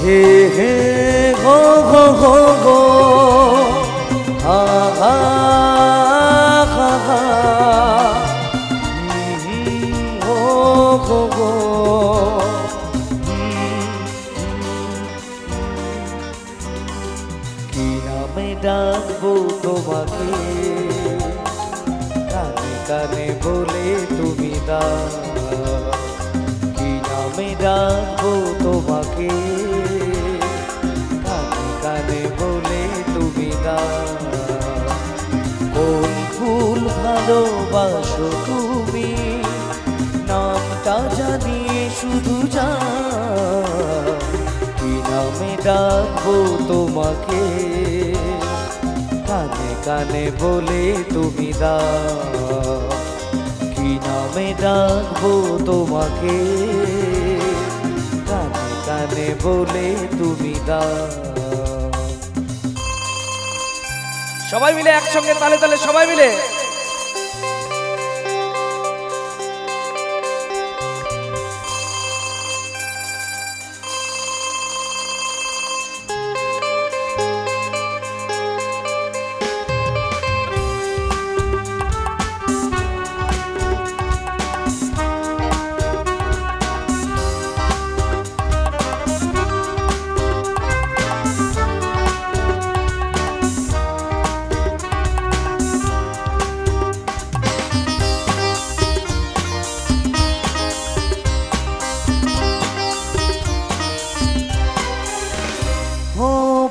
हे हे हो हो हो हो हा हा हा हा हो हो हो কি নামে ডাকবো তোমাকে কানে কানে বলে তুমি কি নামে ডাকবো তোমাকে কানে কানে বলে তুমি কোন ফুল ভালোবাসো তুমি নামটা জানিয়ে শুধু কি নামে ডাকবো তোমাকে কানে কানে বলে তুমি কি নামে ডাকবো তোমাকে কানে কানে বলে তুমি সবাই মিলে একসঙ্গে তালে তালে সবাই মিলে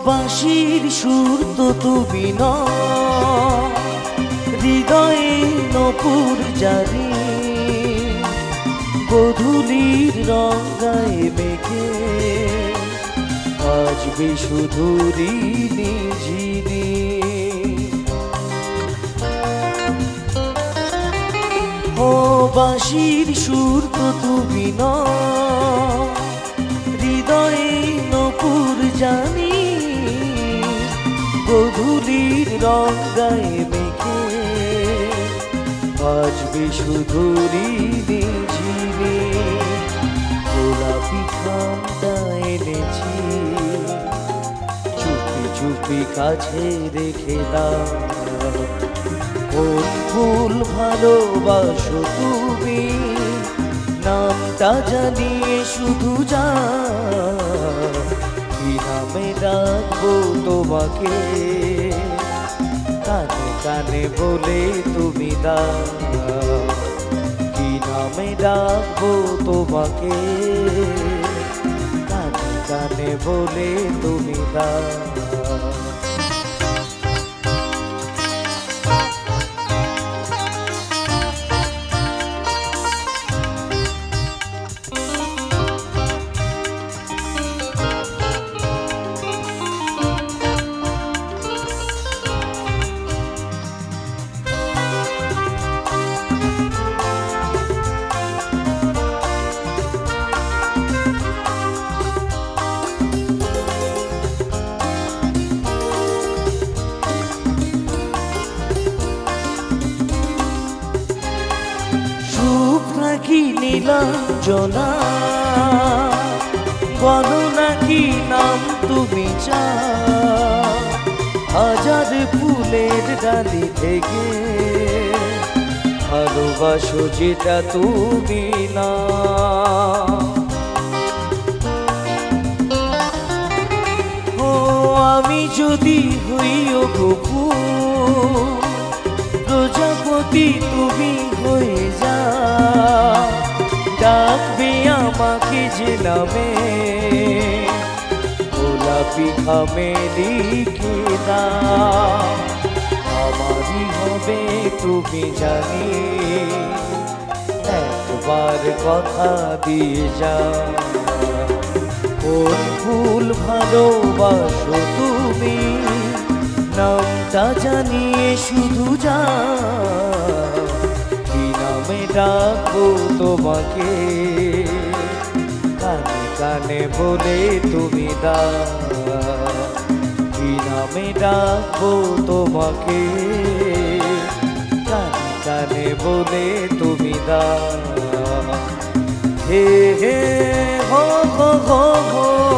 বাঁশির সুর তো তুমি না হৃদয়ে নপুর জারি গধূলির রঙায় মেঘে বাজবে শুধু ঝিনি ও বাঁশির সুর তো তুমি না হৃদয়ে নপুর জানি গধূলির রঙায় মেঘে বাজবে শুধু ঝিনি গোলাপি খামটা এনেছি চুপি চুপি কাছে রেখে কোন ফুল ভালোবাসো তুমি নামটা জানিয়ে শুধু কি নামে ডাকবো তোমাকে কানে কানে বলে তুমি কি নামে ডাকবো তোমাকে কানে কানে বলে তুমি নাকি নীলাঞ্জনা বলো নাকি নাম তুমি হাজার ফুলের ডালি থেকে ভালোবাসো যেটা তুমি না ও আমি যদি হইও গপু প্রজাপতি তুমি হয়ে যা ডাকবে আমাকে যে নামে গোলাপি খামে লিখে আমারই হবে তুমি জানি একবার কথা দিয়ে যা কোন ফুল ভালোবাসো তুমি নামটা জানিয়ে শুধু কি নামে ডাকবো তোমাকে কানে কানে বলে তুমি কি নামে ডাকবো তোমাকে কানে কানে বলে তুমি হে হে हो